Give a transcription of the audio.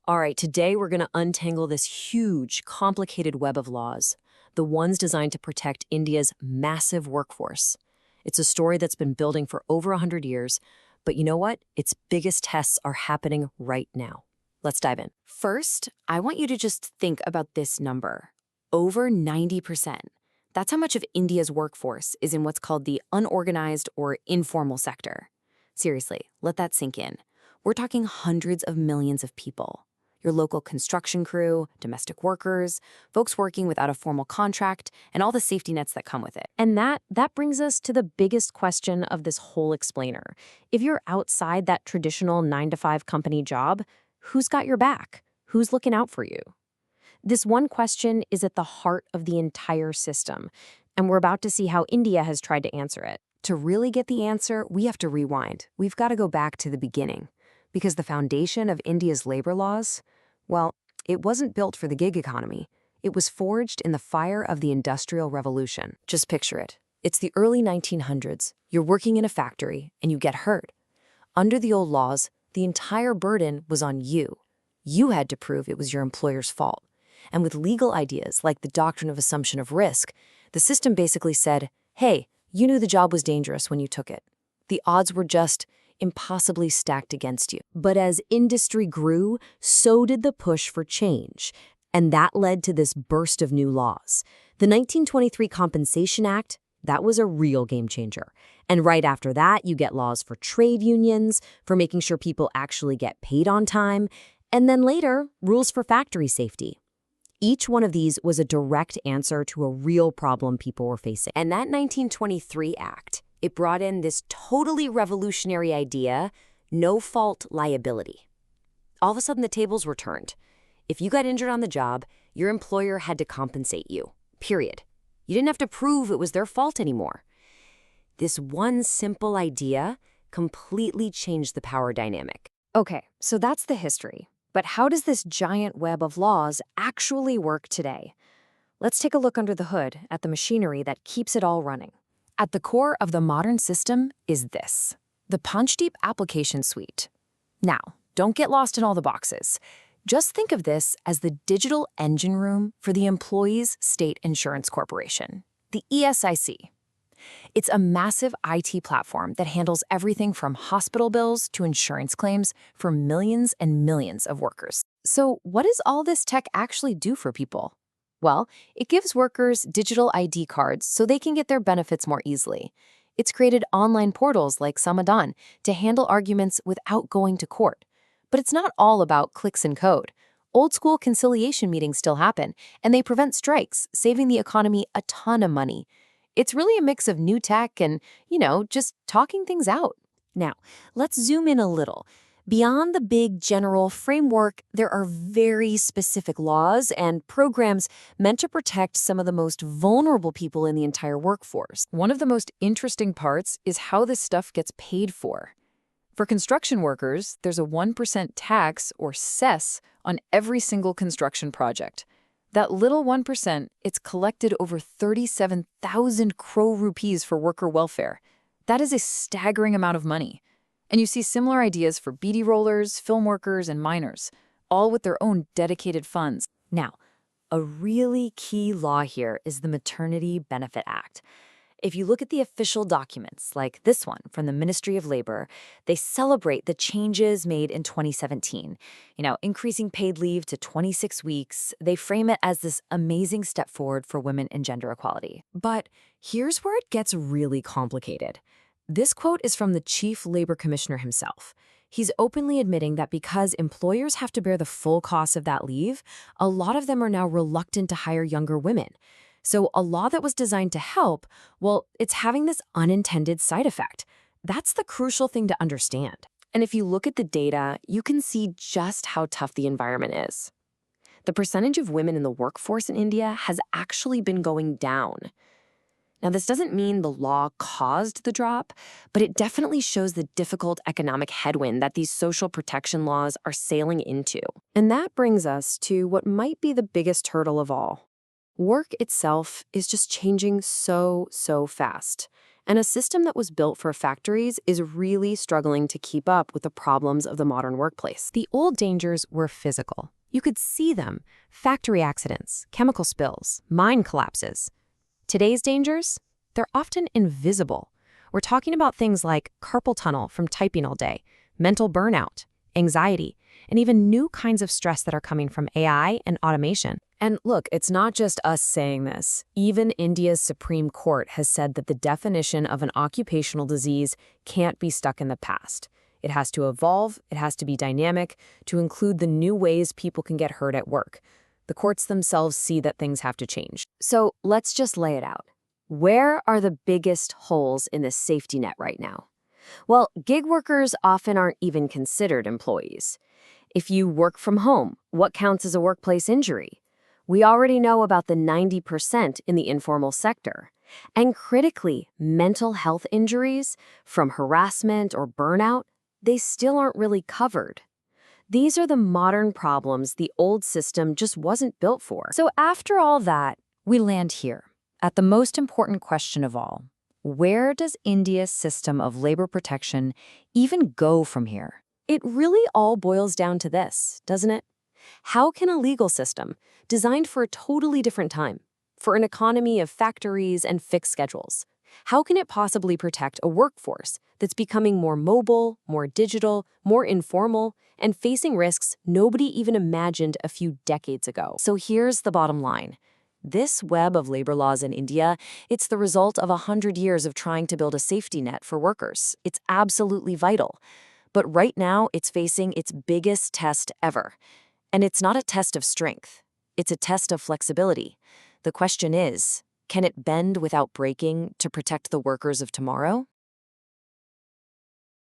All right, today we're going to untangle this huge, complicated web of laws, the ones designed to protect India's massive workforce. It's a story that's been building for over 100 years, but you know what? Its biggest tests are happening right now. Let's dive in. First, I want you to just think about this number. Over 90%. That's how much of India's workforce is in what's called the unorganized or informal sector. Seriously, let that sink in. We're talking hundreds of millions of people. Your local construction crew, domestic workers, folks working without a formal contract, and all the safety nets that come with it. And that brings us to the biggest question of this whole explainer. If you're outside that traditional 9-to-5 company job, who's got your back? Who's looking out for you? This one question is at the heart of the entire system, and we're about to see how India has tried to answer it. To really get the answer, we have to rewind. We've got to go back to the beginning. Because the foundation of India's labor laws, well, it wasn't built for the gig economy. It was forged in the fire of the Industrial Revolution. Just picture it. It's the early 1900s. You're working in a factory, and you get hurt. Under the old laws, the entire burden was on you. You had to prove it was your employer's fault. And with legal ideas like the doctrine of assumption of risk, the system basically said, hey, you knew the job was dangerous when you took it. The odds were just impossibly stacked against you. But as industry grew, so did the push for change. And that led to this burst of new laws. The 1923 Compensation Act, that was a real game changer. And right after that, you get laws for trade unions, for making sure people actually get paid on time, and then later, rules for factory safety. Each one of these was a direct answer to a real problem people were facing. And that 1923 Act, it brought in this totally revolutionary idea, no-fault liability. All of a sudden, the tables were turned. If you got injured on the job, your employer had to compensate you, period. You didn't have to prove it was their fault anymore. This one simple idea completely changed the power dynamic. Okay, so that's the history. But how does this giant web of laws actually work today? Let's take a look under the hood at the machinery that keeps it all running. At the core of the modern system is this, the Punch-Deep application suite. Now, don't get lost in all the boxes. Just think of this as the digital engine room for the Employees State Insurance Corporation, the ESIC. It's a massive IT platform that handles everything from hospital bills to insurance claims for millions and millions of workers. So what does all this tech actually do for people? Well, it gives workers digital ID cards so they can get their benefits more easily. It's created online portals like Samadan to handle arguments without going to court. But it's not all about clicks and code. Old-school conciliation meetings still happen, and they prevent strikes, saving the economy a ton of money. It's really a mix of new tech and, just talking things out. Now, let's zoom in a little. Beyond the big general framework, there are very specific laws and programs meant to protect some of the most vulnerable people in the entire workforce. One of the most interesting parts is how this stuff gets paid for. For construction workers, there's a 1% tax, or cess, on every single construction project. That little 1%, it's collected over 37,000 crore rupees for worker welfare. That is a staggering amount of money. And you see similar ideas for beady rollers, film workers, and miners, all with their own dedicated funds. Now, a really key law here is the Maternity Benefit Act. If you look at the official documents, like this one from the Ministry of Labor, they celebrate the changes made in 2017. Increasing paid leave to 26 weeks. They frame it as this amazing step forward for women and gender equality. But here's where it gets really complicated. This quote is from the Chief Labor Commissioner himself. He's openly admitting that because employers have to bear the full cost of that leave, a lot of them are now reluctant to hire younger women. So a law that was designed to help, well, it's having this unintended side effect. That's the crucial thing to understand. And if you look at the data, you can see just how tough the environment is. The percentage of women in the workforce in India has actually been going down. Now, this doesn't mean the law caused the drop, but it definitely shows the difficult economic headwind that these social protection laws are sailing into. And that brings us to what might be the biggest hurdle of all. Work itself is just changing so fast. And a system that was built for factories is really struggling to keep up with the problems of the modern workplace. The old dangers were physical. You could see them: factory accidents, chemical spills, mine collapses. Today's dangers? They're often invisible. We're talking about things like carpal tunnel from typing all day, mental burnout, anxiety, and even new kinds of stress that are coming from AI and automation. And look, it's not just us saying this. Even India's Supreme Court has said that the definition of an occupational disease can't be stuck in the past. It has to evolve, it has to be dynamic, to include the new ways people can get hurt at work. The courts themselves see that things have to change. So let's just lay it out. Where are the biggest holes in this safety net right now? Well, gig workers often aren't even considered employees. If you work from home, what counts as a workplace injury? We already know about the 90% in the informal sector. And critically, mental health injuries from harassment or burnout, they still aren't really covered. These are the modern problems the old system just wasn't built for. So after all that, we land here at the most important question of all. Where does India's system of labor protection even go from here? It really all boils down to this, doesn't it? How can a legal system, designed for a totally different time, for an economy of factories and fixed schedules, how can it possibly protect a workforce that's becoming more mobile, more digital, more informal, and facing risks nobody even imagined a few decades ago? So here's the bottom line. This web of labor laws in India, it's the result of 100 years of trying to build a safety net for workers. It's absolutely vital. But right now, it's facing its biggest test ever. And it's not a test of strength. It's a test of flexibility. The question is, can it bend without breaking to protect the workers of tomorrow?